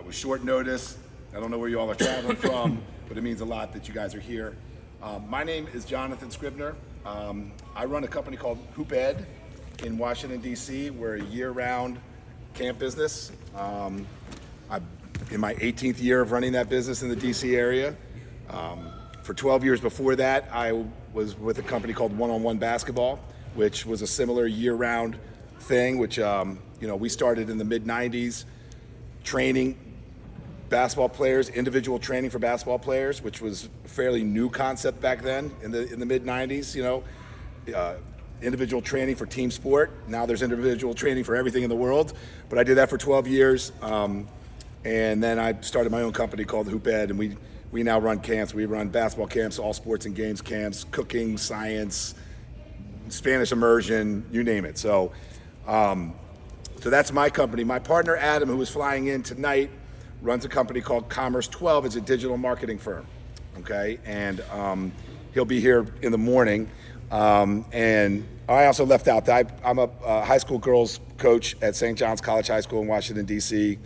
With short notice, I don't know where you all are traveling from, but it means a lot that you guys are here. My name is Jonathan Scribner. I run a company called Hoop Ed in Washington, D.C. We're a year-round camp business. I'm in my 18th year of running that business in the D.C. area. For 12 years before that, I was with a company called One-on-One Basketball, which was a similar year-round thing, which we started in the mid-'90s, training basketball players, individual training for basketball players, which was a fairly new concept back then in the mid-'90s. Individual training for team sport. Now there's individual training for everything in the world. But I did that for 12 years, and then I started my own company called Hoop Ed, and we now run camps. We run basketball camps, all sports and games camps, cooking, science, Spanish immersion, you name it. So that's my company. My partner Adam, who is flying in tonight, runs a company called Commerce 12. It's a digital marketing firm, okay? And he'll be here in the morning. And I also left out that I'm a high school girls coach at St. John's College High School in Washington, D.C.,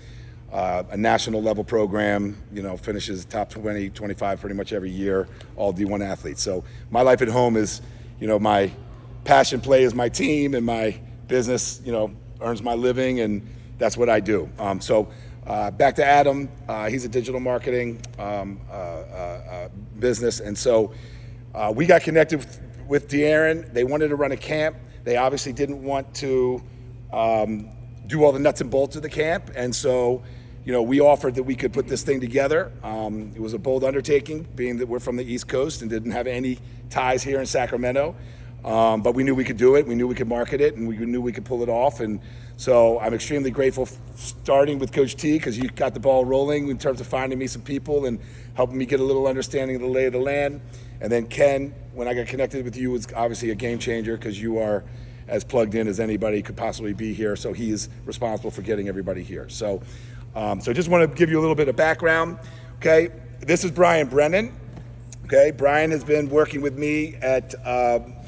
a national level program, finishes top 20, 25 pretty much every year, all D1 athletes. So my life at home is, my passion play is my team, and my business, earns my living, and that's what I do. Back to Adam, he's a digital marketing business, and so we got connected with De'Aaron. They wanted to run a camp. They obviously didn't want to do all the nuts and bolts of the camp, and so we offered that we could put this thing together. It was a bold undertaking, being that we're from the East Coast and didn't have any ties here in Sacramento. But we knew we could do it, we knew we could market it, and we knew we could pull it off. And so I'm extremely grateful, starting with Coach T, because you got the ball rolling in terms of finding me some people and helping me get a little understanding of the lay of the land. And then Ken, when I got connected with you, was obviously a game changer, because you are as plugged in as anybody could possibly be here. So he is responsible for getting everybody here. So just want to give you a little bit of background. Okay, this is Brian Brennan. Okay, Brian has been working with me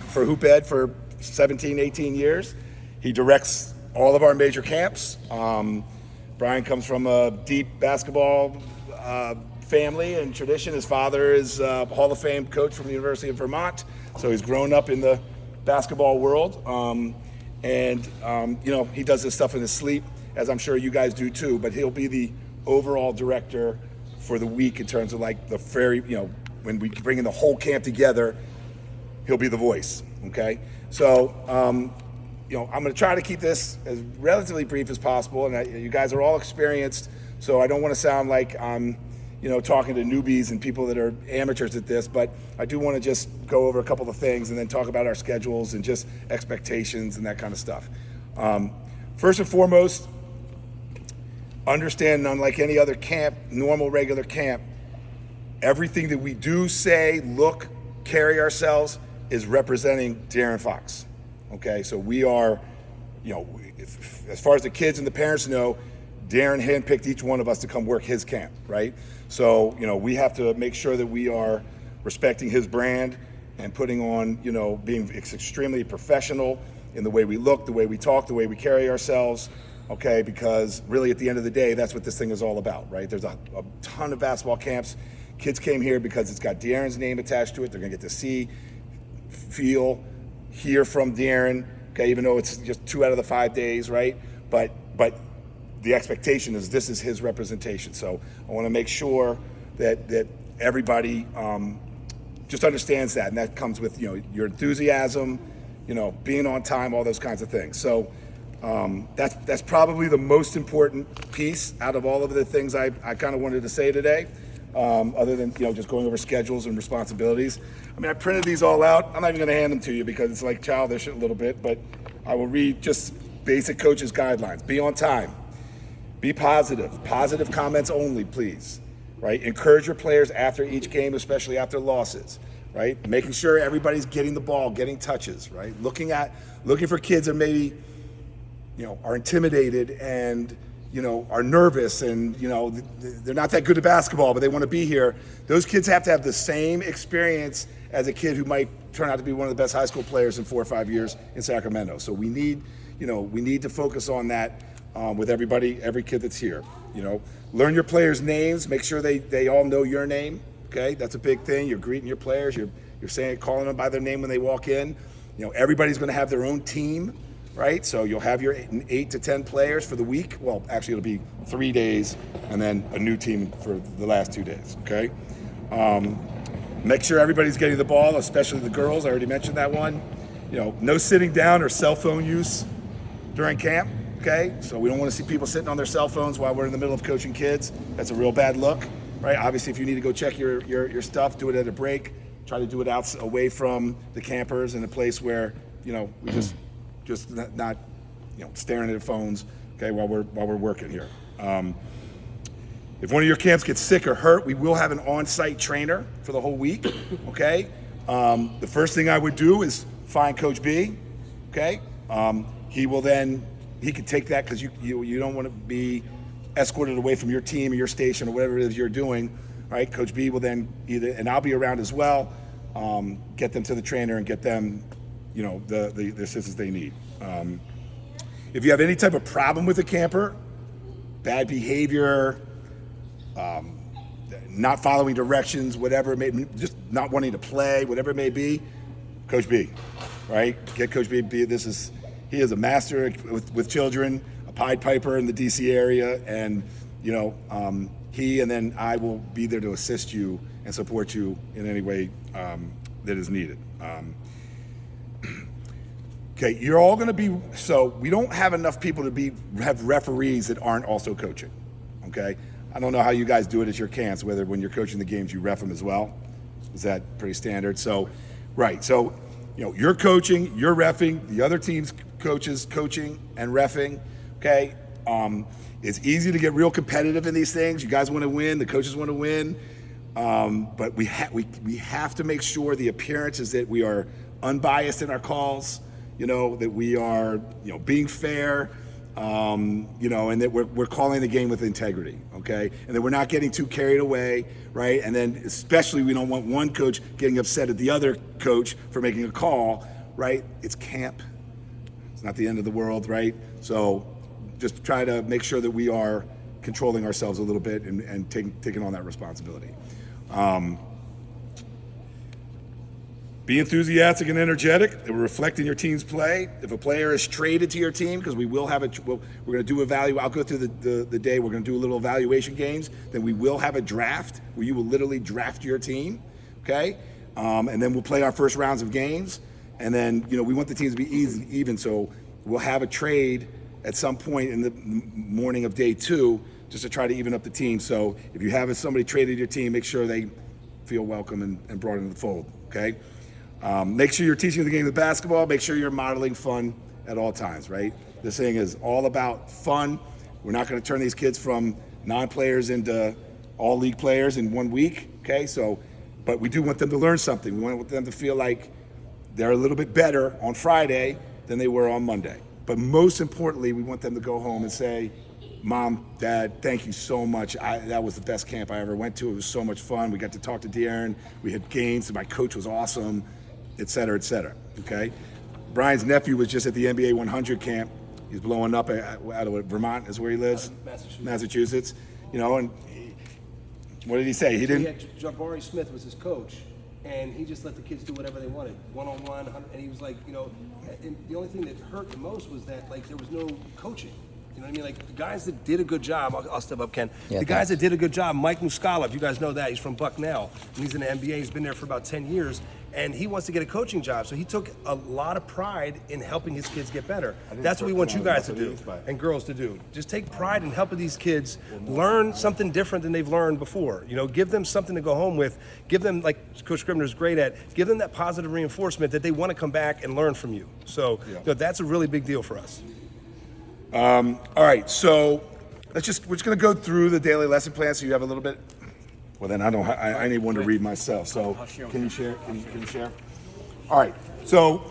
for Hoop Ed for 17, 18 years. He directs all of our major camps. Brian comes from a deep basketball family and tradition. His father is a Hall of Fame coach from the University of Vermont, so he's grown up in the basketball world. He does this stuff in his sleep, as I'm sure you guys do too, but he'll be the overall director for the week in terms of like the when we bring in the whole camp together, he'll be the voice, okay? So, I'm gonna try to keep this as relatively brief as possible, and you guys are all experienced, so I don't wanna sound like I'm, talking to newbies and people that are amateurs at this, but I do wanna just go over a couple of things and then talk about our schedules and just expectations and that kind of stuff. First and foremost, understand, unlike any other camp, normal, regular camp, everything that we do, say, look, carry ourselves is representing De'Aaron Fox, okay? So we are, as far as the kids and the parents know, De'Aaron handpicked each one of us to come work his camp, right? So, we have to make sure that we are respecting his brand and putting on, being extremely professional in the way we look, the way we talk, the way we carry ourselves, okay? Because really at the end of the day, that's what this thing is all about, right? There's a ton of basketball camps. Kids came here because it's got De'Aaron's name attached to it. They're gonna get to see, feel, hear from De'Aaron, okay, even though it's just 2 out of the 5 days, right? But the expectation is this is his representation. So I wanna make sure that everybody just understands that, and that comes with, your enthusiasm, being on time, all those kinds of things. So that's probably the most important piece out of all of the things I kind of wanted to say today. Other than just going over schedules and responsibilities. I mean, I printed these all out. I'm not even going to hand them to you because it's like childish a little bit, but I will read just basic coaches' guidelines. Be on time. Be positive. Positive comments only, please. Right? Encourage your players after each game, especially after losses. Right? Making sure everybody's getting the ball, getting touches. Right? Looking for kids that maybe are intimidated and are nervous and, they're not that good at basketball, but they want to be here. Those kids have to have the same experience as a kid who might turn out to be one of the best high school players in 4 or 5 years in Sacramento. So we need to focus on that with every kid that's here. Learn your players' names. Make sure they all know your name. Okay, that's a big thing. You're greeting your players. You're calling them by their name when they walk in. Everybody's going to have their own team, right? So you'll have your 8 to 10 players for the week. Well, actually, it'll be 3 days and then a new team for the last 2 days. Okay. Make sure everybody's getting the ball, especially the girls. I already mentioned that one. No sitting down or cell phone use during camp. Okay, so we don't want to see people sitting on their cell phones while we're in the middle of coaching kids. That's a real bad look, right? Obviously, if you need to go check your stuff, do it at a break. Try to do it away from the campers in a place where we just not staring at our phones. Okay, while we're working here. If one of your camps gets sick or hurt, we will have an on-site trainer for the whole week. Okay, the first thing I would do is find Coach B. Okay, he could take that because you don't want to be escorted away from your team or your station or whatever it is you're doing, right? Coach B will then and I'll be around as well, get them to the trainer and get them, the assistance they need. If you have any type of problem with a camper, bad behavior, not following directions, whatever it may be, just not wanting to play, whatever it may be, Coach B, right? Get Coach B. He is a master with children, a Pied Piper in the DC area, and he and then I will be there to assist you and support you in any way that is needed. Okay, you're all going to be, so we don't have enough people to have referees that aren't also coaching. Okay, I don't know how you guys do it at your camps, whether when you're coaching the games you ref them as well. Is that pretty standard? So, right, so you're coaching, you're reffing, the other team's coaches coaching and reffing. Okay, it's easy to get real competitive in these things. You guys want to win, the coaches want to win, but we have to make sure the appearance is that we are unbiased in our calls. That we are being fair, and that we're calling the game with integrity. Okay, and that we're not getting too carried away, right? And then especially we don't want one coach getting upset at the other coach for making a call, right? It's camp. It's not the end of the world, right? So just try to make sure that we are controlling ourselves a little bit and taking on that responsibility. Be enthusiastic and energetic. It will reflect in your team's play. If a player is traded to your team, because we will have we're going to do I'll go through the day. We're going to do a little evaluation games. Then we will have a draft where you will literally draft your team. Okay, and then we'll play our first rounds of games. And then we want the teams to be even. So we'll have a trade at some point in the morning of day 2 just to try to even up the team. So if you have somebody traded your team, make sure they feel welcome and brought into the fold. Okay. Make sure you're teaching the game of basketball. Make sure you're modeling fun at all times, right? This thing is all about fun. We're not going to turn these kids from non-players into all league players in 1 week, okay? But we do want them to learn something. We want them to feel like they're a little bit better on Friday than they were on Monday. But most importantly, we want them to go home and say, Mom, Dad, thank you so much. That was the best camp I ever went to. It was so much fun. We got to talk to De'Aaron. We had games. My coach was awesome. Et cetera, okay? Brian's nephew was just at the NBA 100 camp. He's blowing up out of Vermont is where he lives. Massachusetts. And what did he say? He Jabari Smith was his coach, and he just let the kids do whatever they wanted, one-on-one, and he was like, and the only thing that hurt the most was that, there was no coaching. You know what I mean? The guys that did a good job, I'll step up, Ken. Yeah, the guys that did a good job, Mike Muscala, if you guys know that, he's from Bucknell, and he's in the NBA. He's been there for about 10 years, and he wants to get a coaching job. So he took a lot of pride in helping his kids get better. That's what we want you guys to do and girls to do. Just take pride in helping these kids learn something different than they've learned before. Give them something to go home with. Give them, like Coach Scribner's great at, give them that positive reinforcement that they want to come back and learn from you. So that's a really big deal for us. All right, so we're just going to go through the daily lesson plan so you have a little bit. Well, then I need one to read myself. So can you share? Can you share? All right, so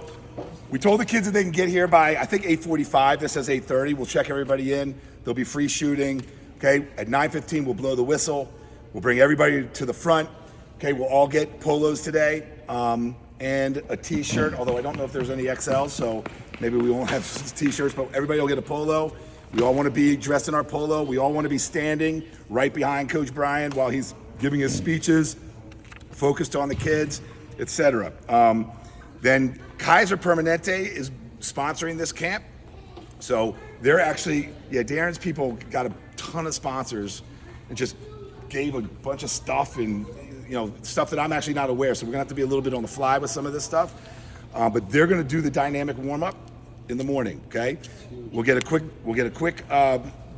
we told the kids that they can get here by, I think, 8:45. This says 8:30. We'll check everybody in. There'll be free shooting. Okay, at 9:15, we'll blow the whistle. We'll bring everybody to the front. Okay, we'll all get polos today and a T-shirt, although I don't know if there's any XLs, so maybe we won't have T-shirts, but everybody will get a polo. We all want to be dressed in our polo. We all want to be standing right behind Coach Brian while he's giving his speeches, focused on the kids, etc. Then Kaiser Permanente is sponsoring this camp. So they're actually, Darren's people got a ton of sponsors and just gave a bunch of stuff and, stuff that I'm actually not aware. So we're gonna have to be a little bit on the fly with some of this stuff. But they're gonna do the dynamic warm up in the morning, okay? We'll get a quick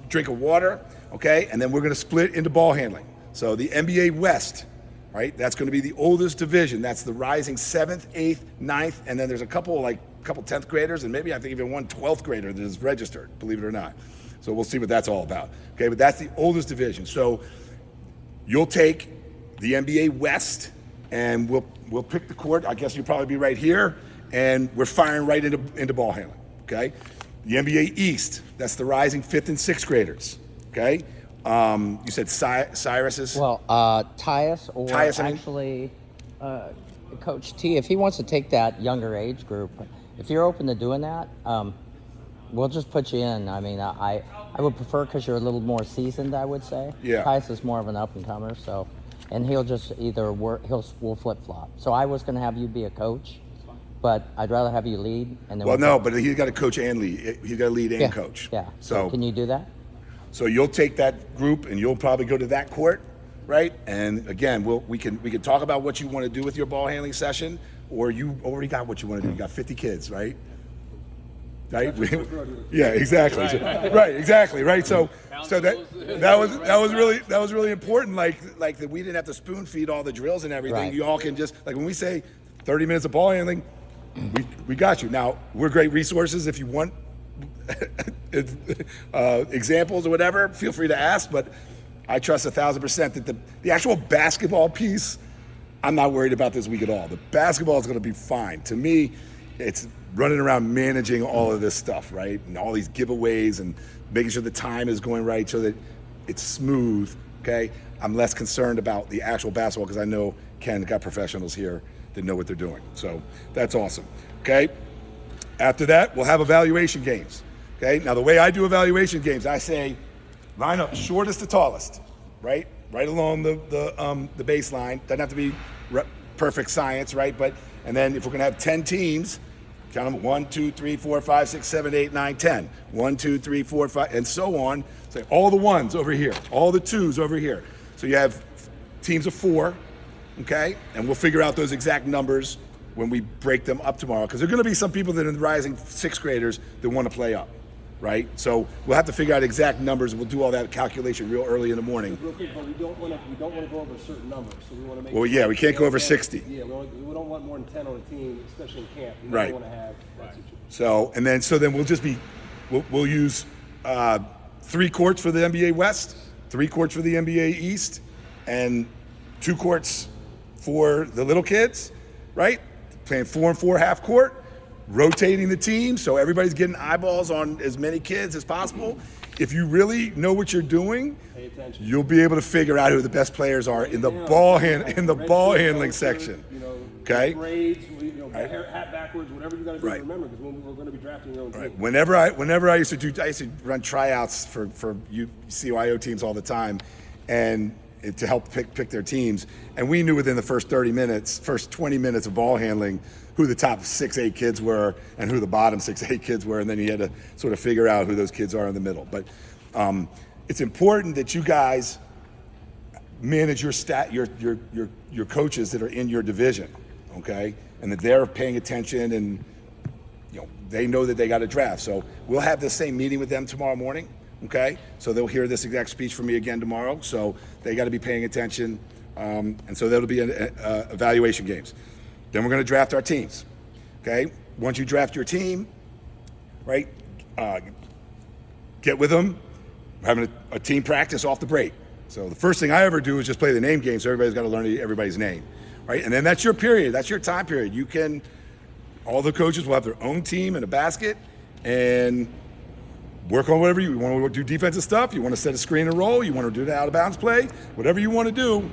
drink of water, okay? And then we're gonna split into ball handling. So the NBA West, right? That's gonna be the oldest division. That's the rising 7th, 8th, 9th, and then there's a couple 10th graders, and maybe I think even one 12th grader that is registered, believe it or not. So we'll see what that's all about. Okay, but that's the oldest division. So you'll take the NBA West, and we'll pick the court. I guess you'll probably be right here, and we're firing right into ball handling. Okay, the NBA East, that's the rising 5th and 6th graders. Okay, you said Cyrus's. Well, Tyus, or Tyus, actually, Coach T, if he wants to take that younger age group, if you're open to doing that, we'll just put you in. I mean, I would prefer, because you're a little more seasoned, I would say. Yeah. Tyus is more of an up-and-comer, so, and he'll just either work, we'll flip-flop. So I was going to have you be a coach, but I'd rather have you lead. And then Well, no, but he's got to coach and lead. He's got to lead and coach. Yeah. So can you do that? So you'll take that group and you'll probably go to that court, right? And again, we can talk about what you want to do with your ball handling session, or you already got what you want to do. You got 50 kids, right? Right? Yeah, exactly. Right, exactly. Right. So that was really important. Like that we didn't have to spoon feed all the drills and everything. Right. You all can just, like, when we say 30 minutes of ball handling, we got you. Now, we're great resources. If you want examples or whatever, feel free to ask, but I trust 1,000% that the actual basketball piece, I'm not worried about this week at all. The basketball is going to be fine. To me, it's running around managing all of this stuff, right? And all these giveaways and making sure the time is going right so that it's smooth, okay? I'm less concerned about the actual basketball because I know Ken got professionals here that know what they're doing. So that's awesome, okay? After that, we'll have evaluation games, okay? Now, the way I do evaluation games, I say line up shortest to tallest, right? Right along the baseline. Doesn't have to be perfect science, right? And then if we're gonna have 10 teams, count them 1, 2, 3, 4, 5, 6, 7, 8, 9, 10. 1, 2, 3, 4, 5, and so on. So all the ones over here, all the twos over here. So you have teams of 4, okay? And we'll figure out those exact numbers when we break them up tomorrow, because there are going to be some people that are the rising 6th graders that want to play up, right? So we'll have to figure out exact numbers, and we'll do all that calculation real early in the morning. Real quick, but we don't want to go over a certain number, so we want to make. Well, yeah, we can't go over 60. Yeah, we don't want more than 10 on a team, especially in camp. We Right. don't want to have that situation. So then we'll use 3 courts for the NBA West, 3 courts for the NBA East, and 2 courts for the little kids, right? Playing 4 and 4 half court, rotating the team so everybody's getting eyeballs on as many kids as possible. If you really know what you're doing, Pay attention. you'll be able to figure out who the best players are in the ball handling section. Okay? Grades, hat backwards, whatever you got to do Right. to remember, because we're going to be drafting your own team. Whenever I used to run tryouts for CYO teams all the time, and to help pick their teams, and we knew within the first 20 minutes of ball handling who the top 6, 8 kids were and who the bottom 6, 8 kids were, and then you had to sort of figure out who those kids are in the middle. But it's important that you guys manage your coaches that are in your division, okay, and that they're paying attention and they know that they got to draft. So we'll have the same meeting with them tomorrow morning. Okay, so they'll hear this exact speech from me again tomorrow. So they got to be paying attention, and so that'll be evaluation games. Then we're going to draft our teams. Okay, once you draft your team, right, get with them. We're having a team practice off the break. So the first thing I ever do is just play the name game. So everybody's got to learn everybody's name, right? And then that's your period. That's your time period. All the coaches will have their own team in a basket, and work on whatever you want to do. Defensive stuff, you want to set a screen and roll, you want to do the out of bounds play, whatever you want to do,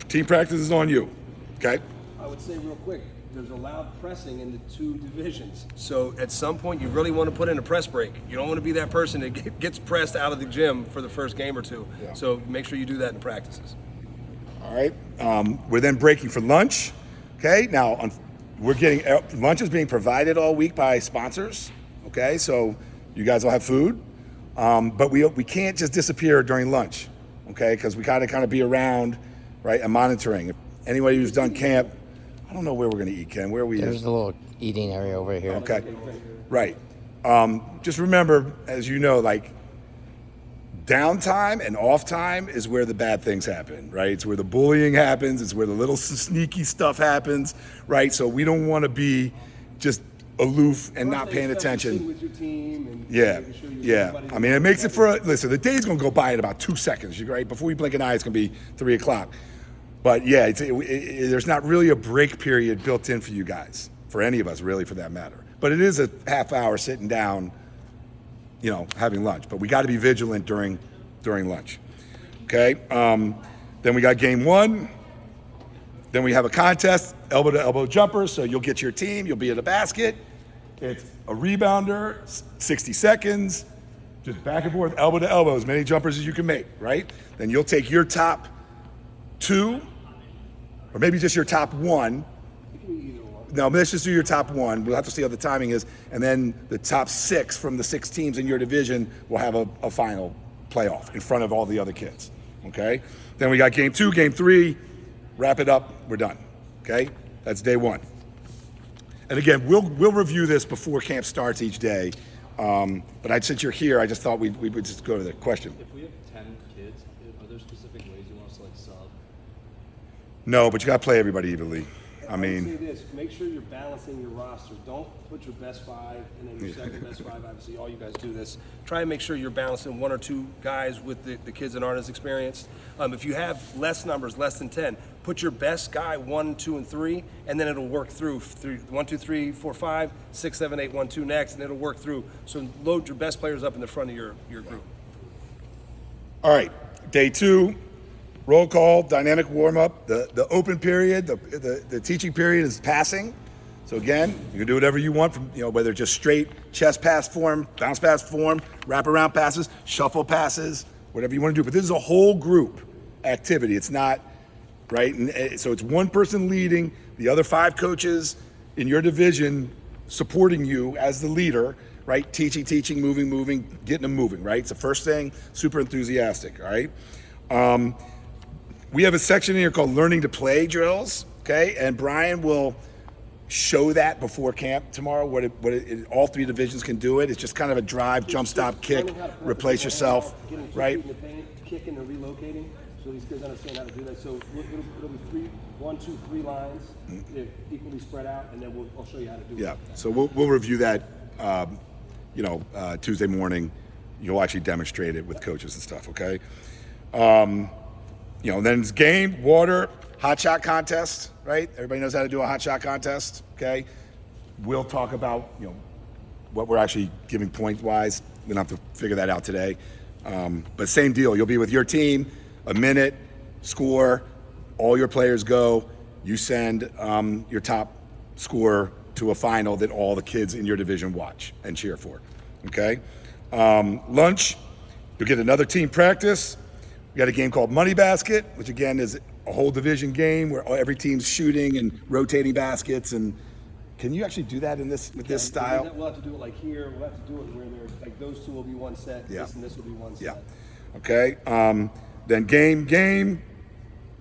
team practice is on you. Okay? I would say real quick, there's allowed pressing in the two divisions. So at some point, you really want to put in a press break. You don't want to be that person that gets pressed out of the gym for the first game or two. Yeah. So make sure you do that in practices. All right. We're then breaking for lunch. Okay. Now we're getting lunch is being provided all week by sponsors. Okay. So you guys will have food, but we can't just disappear during lunch. Okay, because we gotta kind of be around, right, and monitoring. If anybody who's done camp, I don't know where we're gonna eat, Ken. Where are we? There's a little eating area over here. Okay. Right. Just remember, as you know, like downtime and off time is where the bad things happen, right? It's where the bullying happens. It's where the little sneaky stuff happens, right? So we don't want to be just aloof and not paying attention. With your team and Yeah, making sure yeah. everybody- I mean, it makes it listen, the day's gonna go by in about 2 seconds, right? Before you blink an eye, it's gonna be 3 o'clock. But yeah, there's not really a break period built in for you guys, for any of us really, for that matter. But it is a half hour sitting down, having lunch. But we gotta be vigilant during lunch, okay? Then we got game 1. Then we have a contest, elbow to elbow jumpers. So you'll get your team, you'll be at a basket. It's a rebounder, 60 seconds, just back and forth, elbow to elbow, as many jumpers as you can make, right? Then you'll take your top 2, or maybe just your top 1. It can be either one. No, let's just do your top 1. We'll have to see how the timing is. And then the top 6 from the 6 teams in your division will have a final playoff in front of all the other kids, okay? Then we got game 2, game 3, wrap it up, we're done, okay? That's day 1. And again, we'll review this before camp starts each day. But since you're here, I just thought we would just go to the question. If we have 10 kids, are there specific ways you want us to sub? No, but you got to play everybody evenly. I would mean, say this: make sure you're balancing your roster. Don't put your best 5 and then your second best 5. Obviously, all you guys do this. Try and make sure you're balancing 1 or 2 guys with the kids that aren't as experienced. If you have less numbers, less than 10, put your best guy 1, 2, and 3, and then it'll work through 1, 2, 3, 4, 5, 6, 7, 8, 1, 2 next, and it'll work through. So load your best players up in the front of your group. all right, day 2, roll call, dynamic warm-up. The open period, the teaching period is passing. So again, you can do whatever you want from, whether it's just straight chest pass form, bounce pass form, wraparound passes, shuffle passes, whatever you want to do. But this is a whole group activity. It's not, right? And so it's one person leading, the other 5 coaches in your division supporting you as the leader, right? Teaching, moving, getting them moving, right? It's the first thing, super enthusiastic, all right? We have a section in here called Learning to Play drills, okay? And Brian will show that before camp tomorrow, all 3 divisions can do it. It's just kind of a drive, jump, stop, kick, Learning how to press replace the yourself, ball, getting 2 right? feet in the paint, kicking and relocating. So these kids understand how to do that. So it'll be 1, 2, 3 lines, they're equally spread out, and then I'll show you how to do it. Yeah, so we'll review that, Tuesday morning. You'll actually demonstrate it with coaches and stuff, okay? Then it's game, water, hot shot contest, right? Everybody knows how to do a hot shot contest, okay? We'll talk about, what we're actually giving point-wise. We don't have to figure that out today. But same deal. You'll be with your team, a minute, score, all your players go. You send your top scorer to a final that all the kids in your division watch and cheer for, okay? Lunch, you'll get another team practice. We got a game called Money Basket, which again is a whole division game where every team's shooting and rotating baskets. And can you actually do that with this style? We'll have to do it like here. We'll have to do it where they're like those 2 will be one set. Yeah. This and this will be one set. Yeah. Okay. Then game,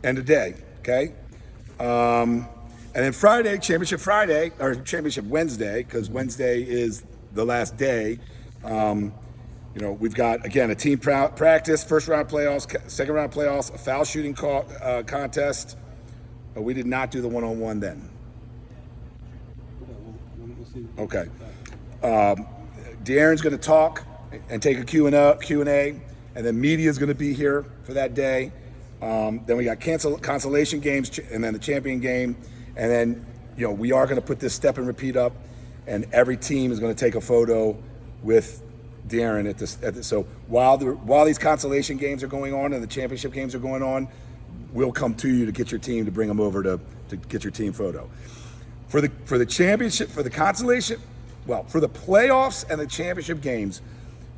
end of day. Okay. And then Friday, Championship Friday, or Championship Wednesday, because Wednesday is the last day. We've got, again, a team practice, first round playoffs, second round playoffs, a foul shooting contest. We did not do the one-on-one then. We'll see. Okay. De'Aaron's going to talk and take a Q&A, and then media is going to be here for that day. Then we got consolation games, and then the champion game. And then, we are going to put this step and repeat up, and every team is going to take a photo with De'Aaron at this. So while these consolation games are going on and the championship games are going on, we'll come to you to get your team, to bring them over to get your team photo. For the championship, for the consolation, well, for the playoffs and the championship games,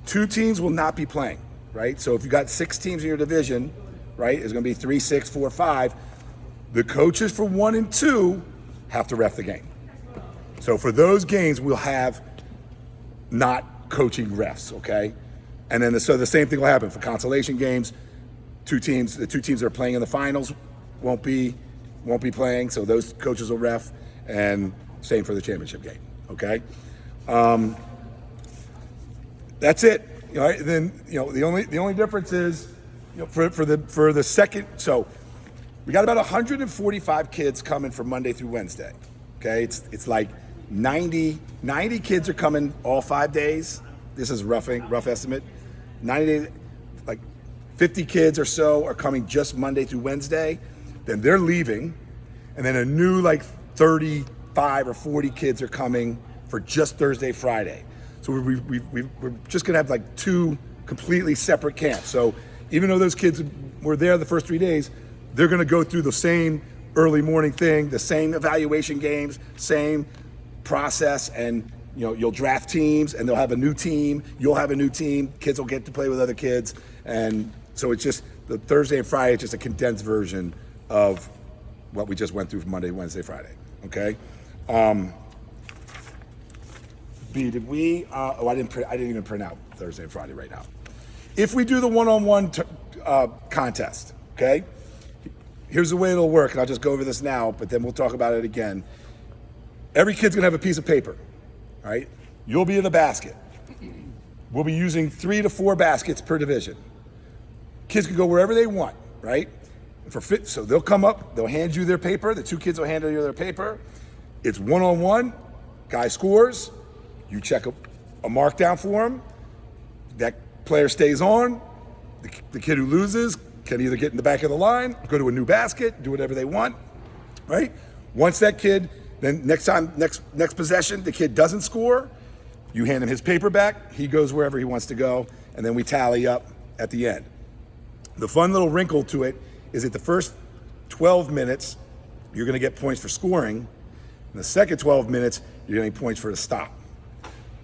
2 teams will not be playing, right? So if you got 6 teams in your division, right, it's going to be 3, 6, 4, 5. The coaches for 1 and 2 have to ref the game. So for those games, we'll have not coaching refs, okay? And then so the same thing will happen for consolation games. The 2 teams that are playing in the finals won't be playing, so those coaches will ref, and same for the championship game, okay? That's it. All right, then the only difference is for the second. So we got about 145 kids coming from Monday through Wednesday. Okay, it's like 90 kids are coming all 5 days. This is rough estimate. 90 days, like 50 kids or so are coming just Monday through Wednesday. Then they're leaving, and then a new like 35 or 40 kids are coming for just Thursday, Friday. So we're just gonna have like 2 completely separate camps. So even though those kids were there the first 3 days, they're gonna go through the same early morning thing, the same evaluation games, same process, and you'll draft teams, and they'll have a new team. You'll have a new team. Kids will get to play with other kids, and so it's just the Thursday and Friday is just a condensed version of what we just went through from Monday, Wednesday, Friday. Okay. B, did we? I didn't even print out Thursday and Friday right now. If we do the one-on-one contest, okay. Here's the way it'll work, and I'll just go over this now, but then we'll talk about it again. Every kid's gonna have a piece of paper, all right? You'll be in the basket. We'll be using 3 to 4 baskets per division. Kids can go wherever they want, right? So they'll come up, they'll hand you their paper. The 2 kids will hand you their paper. It's one-on-one. Guy scores. You check a markdown for him. That player stays on. The kid who loses can either get in the back of the line, go to a new basket, do whatever they want, right? Once that kid, then next possession, the kid doesn't score, you hand him his paper back, he goes wherever he wants to go, and then we tally up at the end. The fun little wrinkle to it is that the first 12 minutes, you're gonna get points for scoring. In the second 12 minutes, you're getting points for a stop.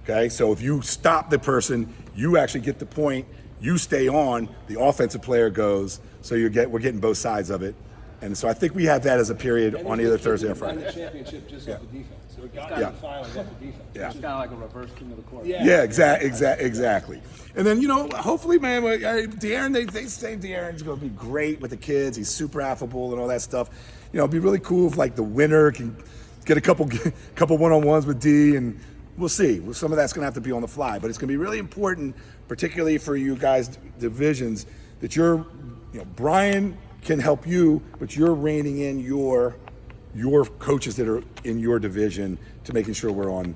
Okay, so if you stop the person, you actually get the point. You stay on, the offensive player goes, so we're getting both sides of it. And so I think we have that as a period on either Thursday or Friday. The championship just off the defense. So it got Yeah. the finals off the defense. Yeah. It's kind of like a reverse king of the court. Yeah, exactly. And then, hopefully, man, De'Aaron, they say De'Aaron's going to be great with the kids. He's super affable and all that stuff. It'd be really cool if, like, the winner can get a couple one-on-ones with D, and we'll see. Some of that's going to have to be on the fly, but it's going to be really important, particularly for you guys' divisions, that Brian can help you, but you're reining in your coaches that are in your division to making sure we're on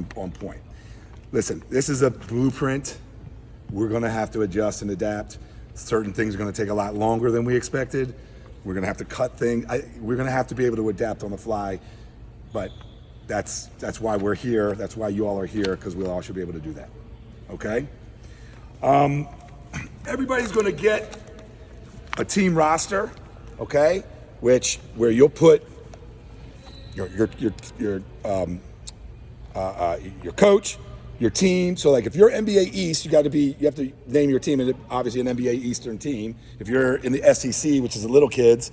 point. Listen, this is a blueprint. We're going to have to adjust and adapt. Certain things are going to take a lot longer than we expected. We're going to have to cut things. We're going to have to be able to adapt on the fly, but that's why we're here. That's why you all are here, because we all should be able to do that. Okay? Everybody's going to get a team roster, okay? Where you'll put your coach, your team. So like if you're NBA East, you have to name your team, and obviously an NBA Eastern team. If you're in the SEC, which is the little kids,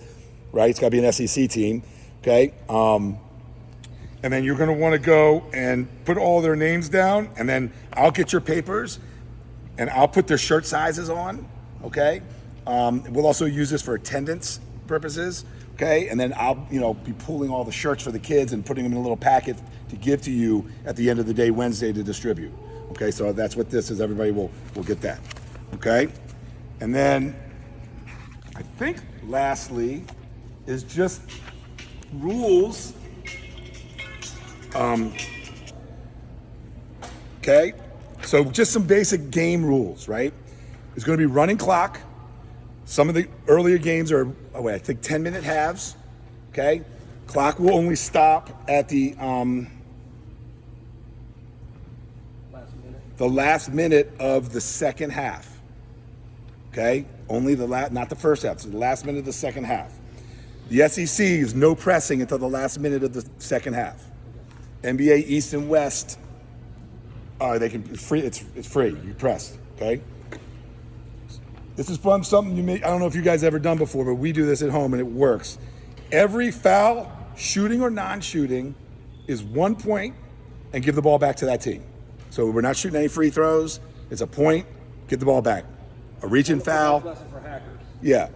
right? It's got to be an SEC team, okay? And then you're going to want to go and put all their names down, and then I'll get your papers, and I'll put their shirt sizes on, okay? We'll also use this for attendance purposes, okay? And then I'll, be pulling all the shirts for the kids and putting them in a little packet to give to you at the end of the day, Wednesday, to distribute, okay? So that's what this is. Everybody will get that, okay? And then I think lastly is just rules. Okay, so just some basic game rules, right? It's going to be running clock. Some of the earlier games are, I think 10-minute halves. Okay, clock will only stop at the last minute of the second half. Okay, only not the first half. So the last minute of the second half. The SEC is no pressing until the last minute of the second half. NBA East and West, they can it's free. It's free. You press, okay? This is from something I don't know if you guys ever done before, but we do this at home and it works. Every foul, shooting or non-shooting, is 1 point, and give the ball back to that team. So we're not shooting any free throws. It's a point. Get the ball back. A reach and foul. Lesson for hackers. Yeah,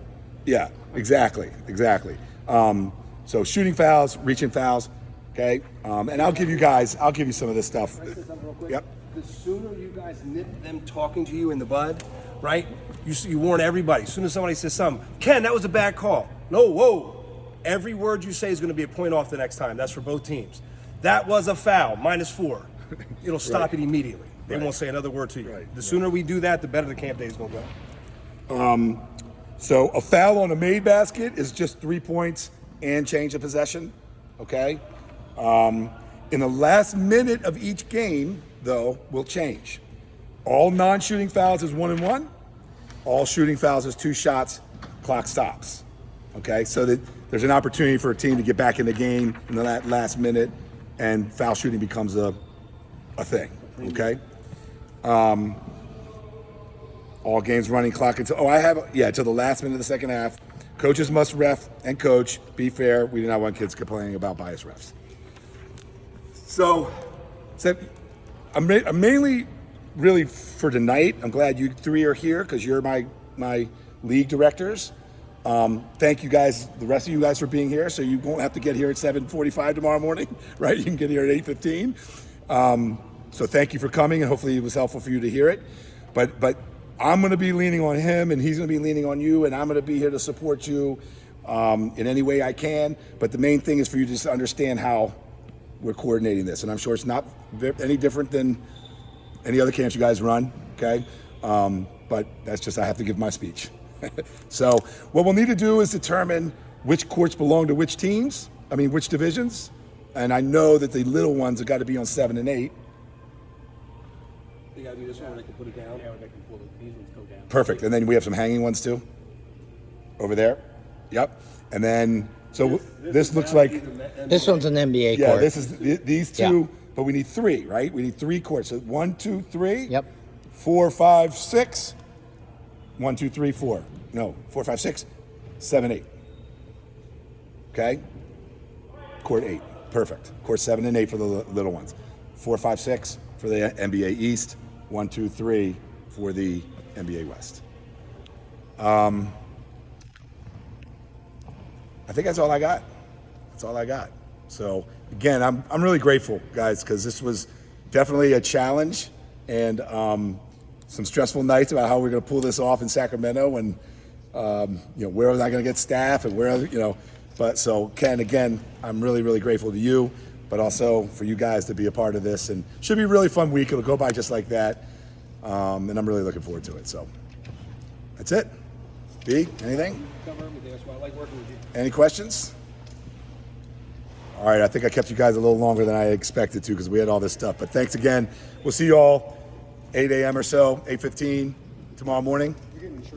exactly. So shooting fouls, reaching fouls, okay? And I'll give you some of this stuff. Can I say something real quick? Yep. The sooner you guys nip them talking to you in the bud, right? You warn everybody. As soon as somebody says something, Ken, that was a bad call. No, whoa. Every word you say is going to be a point off the next time. That's for both teams. That was a foul, -4. It'll stop it immediately. They won't say another word to you. Right. The sooner we do that, the better the camp day is going to go. So a foul on a made basket is just 3 points and change of possession, okay? In the last minute of each game, though, will change. All non-shooting fouls is 1 and 1. All shooting fouls is 2 shots, clock stops. Okay, so that there's an opportunity for a team to get back in the game in the last minute, and foul shooting becomes a thing. Okay. All games running clock until till the last minute of the second half. Coaches must ref and coach. Be fair. We do not want kids complaining about biased refs. So I'm mainly really for tonight. I'm glad you 3 are here because you're my league directors. Thank you guys, the rest of you guys, for being here. So you won't have to get here at 7:45 tomorrow morning, right? You can get here at 8:15. So thank you for coming, and hopefully it was helpful for you to hear it. But I'm going to be leaning on him, and he's going to be leaning on you, and I'm going to be here to support you in any way I can. But the main thing is for you to just understand how we're coordinating this, and I'm sure it's not any different than any other camps you guys run. Okay, but that's just I have to give my speech. So what we'll need to do is determine which courts belong to which teams. Which divisions. And I know that the little ones have got to be on 7 and 8. They got to be this one where they can put it down. Yeah, or they can pull these ones go down. Perfect. And then we have some hanging ones too. Over there. Yep. And then this looks like This one's an NBA yeah. court. This is these two, Yeah. but we need 3, right? We need 3 courts. So 1, 2, 3. Yep. 4, 5, 6. 1, 2, 3, 4. No, 4, 5, 6, 7, 8. Okay? Court 8. Perfect. Court 7 and 8 for the little ones. 4, 5, 6 for the NBA East. 1, 2, 3 for the NBA West. I think that's all I got. So again, I'm really grateful, guys, because this was definitely a challenge and some stressful nights about how we're going to pull this off in Sacramento, and where was I going to get staff and where But so Ken, again, I'm really, really grateful to you, but also for you guys to be a part of this, and should be a really fun week. It'll go by just like that, and I'm really looking forward to it. So that's it. B, anything? Cover everything. That's why I like working with you. Any questions? All right, I think I kept you guys a little longer than I expected to because we had all this stuff. But thanks again. We'll see you all 8 a.m. or so, 8:15 tomorrow morning.